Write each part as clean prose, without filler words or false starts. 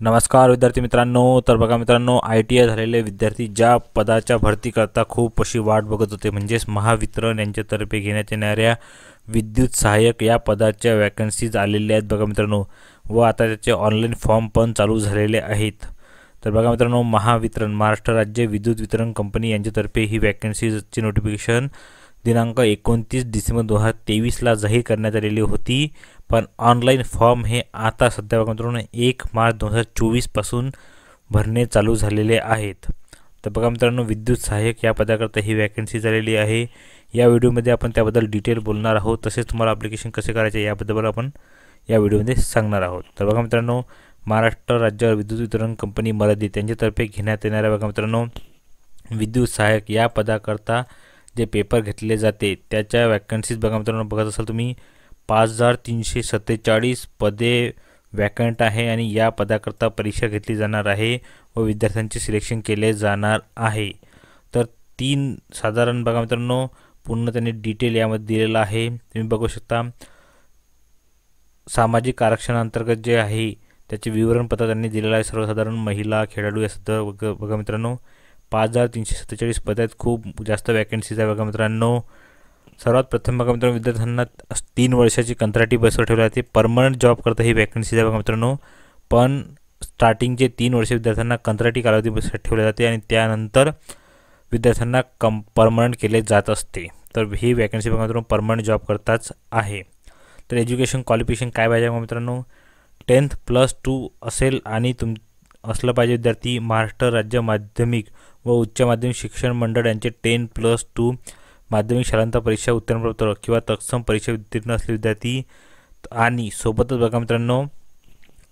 नमस्कार विद्यार्थी मित्रांनो. तर बघा मित्रांनो, ITI झालेले विद्यार्थी ज्या पदाच्या भरती करता खूप अशी वाट बघत होते, म्हणजेच महावितरण यांच्यातर्फे घेण्यात येणाऱ्या विद्युत सहाय्यक या पदाच्या वॅकन्सीज आलेल्या आहेत बघा मित्रांनो. व आता त्याचे ऑनलाईन फॉर्म पण चालू झालेले आहेत. तर बघा मित्रांनो, महावितरण महाराष्ट्र राज्य विद्युत वितरण कंपनी यांच्यातर्फे ही वॅकन्सीजची नोटिफिकेशन दिनांक 29 डिसेंबर 2023ला जाहीर करण्यात आलेली होती. पण ऑनलाईन फॉर्म हे आता सध्या बघा मित्रांनो 1 मार्च 2024 पासून भरणे चालू झालेले आहेत. तर बघा मित्रांनो, विद्युत सहाय्यक या पदाकरता ही वॅकन्सी झालेली आहे. या व्हिडिओमध्ये आपण त्याबद्दल डिटेल बोलणार आहोत. तसेच तुम्हाला ॲप्लिकेशन कसे करायचे याबद्दल आपण या व्हिडिओमध्ये सांगणार आहोत. तर बघा मित्रांनो, महाराष्ट्र राज्य विद्युत वितरण कंपनी मर्यादित यांच्यातर्फे घेण्यात येणाऱ्या बघा मित्रांनो विद्युत सहाय्यक या पदाकरता जे पेपर घेतले जाते त्याच्या वॅकन्सीज बघा मित्रांनो, बघत असाल तुम्ही 5347 पदे वॅकंट आहे आणि या पदाकरता परीक्षा घेतली जाणार आहे व विद्यार्थ्यांचे सिलेक्शन केले जाणार आहे. तर 3 साधारण बघा मित्रांनो पूर्ण त्यांनी डिटेल यामध्ये दिलेलं आहे. तुम्ही बघू शकता. सामाजिक आरक्षणाअंतर्गत जे आहे त्याचे विवरणपत्र त्यांनी दिलेलं आहे. सर्वसाधारण महिला खेळाडू या सुद्धा बघा मित्रांनो 5347 पदे आहेत. खूप जास्त वॅकन्सीज आहे बघा मित्रांनो. सर्वात प्रथम बघा मित्रांनो, विद्यार्थ्यांना 3 वर्षाची कंत्राटी बसवर ठेवली जाते. परमनंट जॉब करता ही वॅकन्सी आहे बघा मित्रांनो. पण स्टार्टिंगचे 3 वर्ष विद्यार्थ्यांना कंत्राटी कालावधी बसवर ठेवले जाते आणि त्यानंतर विद्यार्थ्यांना परमनंट केले जात असते. तर ही वॅकन्सी बघा मित्रांनो परमनंट जॉब करताच आहे. तर एज्युकेशन क्वालिफिकेशन काय पाहिजे बघा मित्रांनो, 10th+2 असेल आणि असलं पाहिजे विद्यार्थी. महाराष्ट्र राज्य माध्यमिक व उच्च माध्यमिक शिक्षण मंडळ यांचे 10+2 माध्यमिक शालांत परीक्षा उत्तीर्णपत्र किंवा तत्सम परीक्षा उत्तीर्ण असलेले विद्यार्थी आणि सोबतच बघा मित्रांनो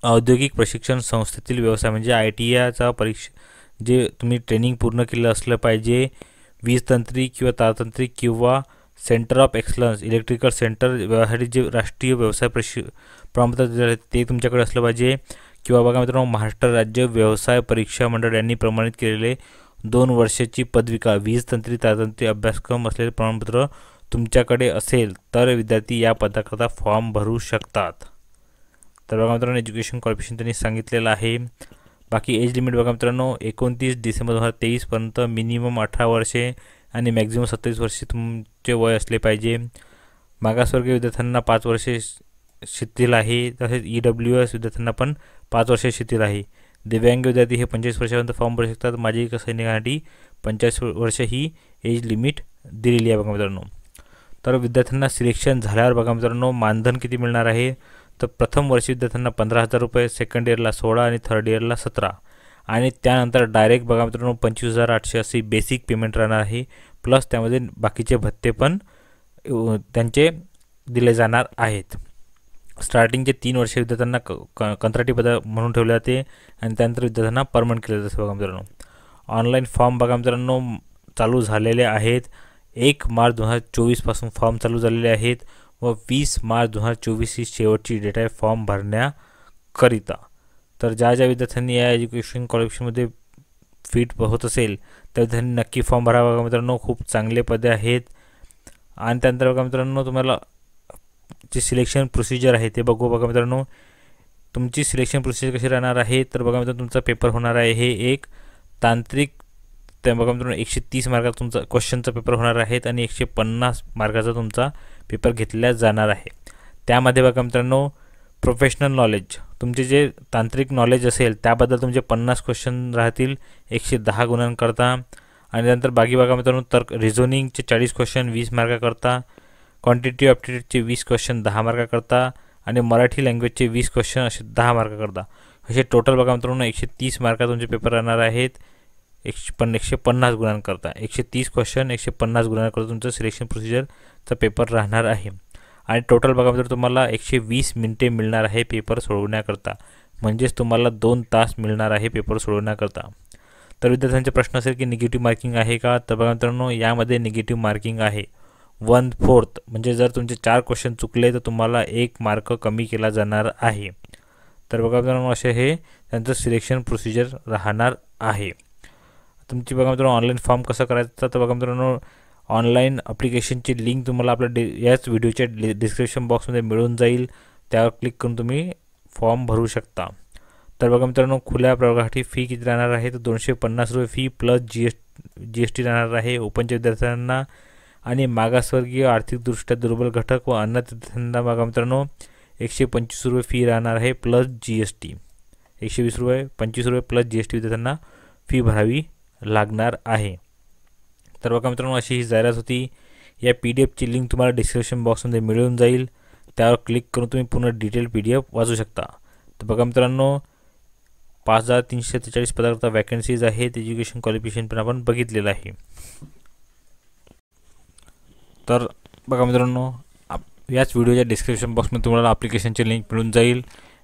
औद्योगिक प्रशिक्षण संस्थेतील व्यवसाय म्हणजे ITIचा परीक्षा जे तुम्ही ट्रेनिंग पूर्ण केलं असलं पाहिजे. वीज तंत्री किंवा तारतंत्री किंवा centre of excellence electrical centre व्यवहारी जे राष्ट्रीय व्यवसाय प्रमाणपत्र ते तुमच्याकडे असलं पाहिजे. किंवा बघा मित्रांनो, महाराष्ट्र राज्य व्यवसाय परीक्षा मंडळ यांनी प्रमाणित केलेले 2 वर्षाची पदविका वीज तंत्री तारतंत्री अभ्यासक्रम असलेले प्रमाणपत्र तुमच्याकडे असेल तर विद्यार्थी या पदाकरता फॉर्म भरू शकतात. तर बघा मित्रांनो, एज्युकेशन क्वालिफिकेशन त्यांनी सांगितलेलं आहे. बाकी एज लिमिट बघा मित्रांनो 29 डिसेंबर 2023 पर्यंत मिनिमम 18 वर्षे आणि मॅक्झिमम 27 वर्षे तुमचे वय असले पाहिजे. मागासवर्गीय विद्यार्थ्यांना 5 वर्षे शिथिल आहे. तसेच EWS विद्यार्थ्यांना पण 5 वर्षे शिथिल आहे. दिव्यांग विद्यार्थी हे 25 वर्षापर्यंत फॉर्म भरू शकतात. माजी सैनिकांसाठी 45 वर्ष ही एज लिमिट दिलेली आहे बघा मित्रांनो. तर विद्यार्थ्यांना सिलेक्शन झाल्यावर बघा मित्रांनो मानधन किती मिळणार आहे, तर प्रथम वर्षी विद्यार्थ्यांना 15,000 रुपये, सेकंड इयरला 16 आणि थर्ड इयरला 17 आणि त्यानंतर डायरेक्ट बघा मित्रांनो 25,800 अशी बेसिक पेमेंट राहणार आहे. प्लस त्यामध्ये बाकीचे भत्ते पण त्यांचे दिले जाणार आहेत. स्टार्टिंगचे 3 वर्ष विद्यार्थ्यांना कंत्राटी पद म्हणून ठेवले जाते आणि त्यानंतर विद्यार्थ्यांना परमनंट केले जाते बघा मित्रांनो. ऑनलाईन फॉर्म बघा मित्रांनो चालू झालेले आहेत. 1 मार्च 2024 पासून फॉर्म चालू झालेले आहेत व 20 मार्च 2024 ही शेवटची डेट आहे फॉर्म भरण्याकरिता. तर ज्या विद्यार्थ्यांनी या एज्युकेशन क्वालिफिकेशनमध्ये फिट होत असेल त्या विद्यार्थ्यांनी नक्की फॉर्म भरावा बघा मित्रांनो. खूप चांगले पदे आहेत. आणि त्यानंतर बघा मित्रांनो तुम्हाला जे सिलेक्शन प्रोसिजर आहे ते बघा मित्रांनो. तुमची सिलेक्शन प्रोसिजर कशी राहणार आहे, तर बघा मित्रांनो तुमचा पेपर होणार आहे हे एक तांत्रिक. त्या बघा मित्रांनो 130 मार्काचा तुमचा क्वेश्चनचा पेपर होणार आहेत आणि 150 मार्काचा तुमचा पेपर घेतला जाणार आहे. त्यामध्ये बघा मित्रांनो प्रोफेशनल नॉलेज तुमचे जे तांत्रिक नॉलेज असेल त्याबद्दल तुमचे 50 क्वेश्चन राहतील 110 गुणांकरता. आणि त्यानंतर बाकी बघा मित्रांनो तर्क रिझनिंगचे 40 क्वेश्चन 20 मार्काकरता, क्वांटिटी ॲप्टिट्यूडचे 20 क्वेश्चन 10 मार्काकरता आणि मराठी लँग्वेजचे 20 क्वेश्चन असे 10 मार्काकरता. असे टोटल बघा मित्रांनो 130 मार्का तुमचे पेपर राहणार आहेत. 150 गुणांकरता 130 क्वेश्चन 150 गुणांकरता तुमचं सिलेक्शन प्रोसिजरचा पेपर राहणार आहे. आणि टोटल बघा मित्रांनो तुम्हाला 120 मिनिटे मिळणार आहे पेपर सोडवण्याकरता. म्हणजेच तुम्हाला 2 तास मिळणार आहे पेपर सोडवण्याकरता. तर विद्यार्थ्यांचे प्रश्न असेल की निगेटिव्ह मार्किंग आहे का, तर बघा मित्रांनो यामध्ये निगेटिव्ह मार्किंग आहे 1/4. म्हणजे जर तुमचे 4 क्वेश्चन चुकले तर तुम्हाला 1 मार्क कमी केला जाणार आहे. तर बघा मित्रांनो असे हे त्यांचं सिलेक्शन प्रोसिजर राहणार आहे. तुमची बघा मित्रांनो ऑनलाईन फॉर्म कसं करायचं, तर बघा मित्रांनो ऑनलाईन ॲप्लिकेशनची लिंक तुम्हाला आपल्या याच व्हिडिओच्या डिस्क्रिप्शन बॉक्समध्ये मिळून जाईल. त्यावर क्लिक करून तुम्ही फॉर्म भरू शकता. तर बघा मित्रांनो, खुल्या प्रवर्गासाठी फी किती राहणार आहे, तर 250 रुपये fee plus G S T राहणार आहे ओपनच्या विद्यार्थ्यांना. आणि मागासवर्गीय, आर्थिकदृष्ट्या दुर्बल घटक व अन्य विद्यार्थ्यांना बघा मित्रांनो 125 रुपये फी राहणार आहे प्लस जी एस टी. 125 रुपये प्लस जी एस टी विद्यार्थ्यांना फी भरावी लागणार आहे. तर बघा मित्रांनो, अशी ही जाहिरात होती. या PDF ची लिंक तुम्हाला डिस्क्रिप्शन बॉक्समध्ये मिळून जाईल. त्यावर क्लिक करून तुम्ही पूर्ण डिटेल PDF वाचू शकता. तर बघा मित्रांनो, 5343 पदाकरता वॅकन्सीज आहेत. एज्युकेशन क्वालिफिकेशन पण आपण बघितलेलं आहे. तर बघा मित्रांनो, याच व्हिडिओच्या डिस्क्रिप्शन बॉक्समध्ये तुम्हाला ॲप्लिकेशनची लिंक मिळून जाईल.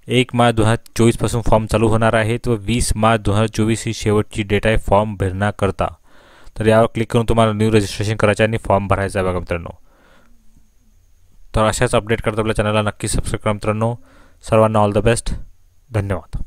1 मार्च 2024 पासून फॉर्म चालू होणार आहेत व 20 मार्च 2024 ही शेवटची डेट आहे फॉर्म भरण्याकरता. तर यावर क्लिक करून तुम्हाला न्यू रजिस्ट्रेशन करायचं आणि फॉर्म भरायचा आहे बघा मित्रांनो. तर अशाच अपडेट करता आपल्या चॅनलला नक्की सबस्क्राईब करा मित्रांनो. सर्वांना ऑल द बेस्ट. धन्यवाद.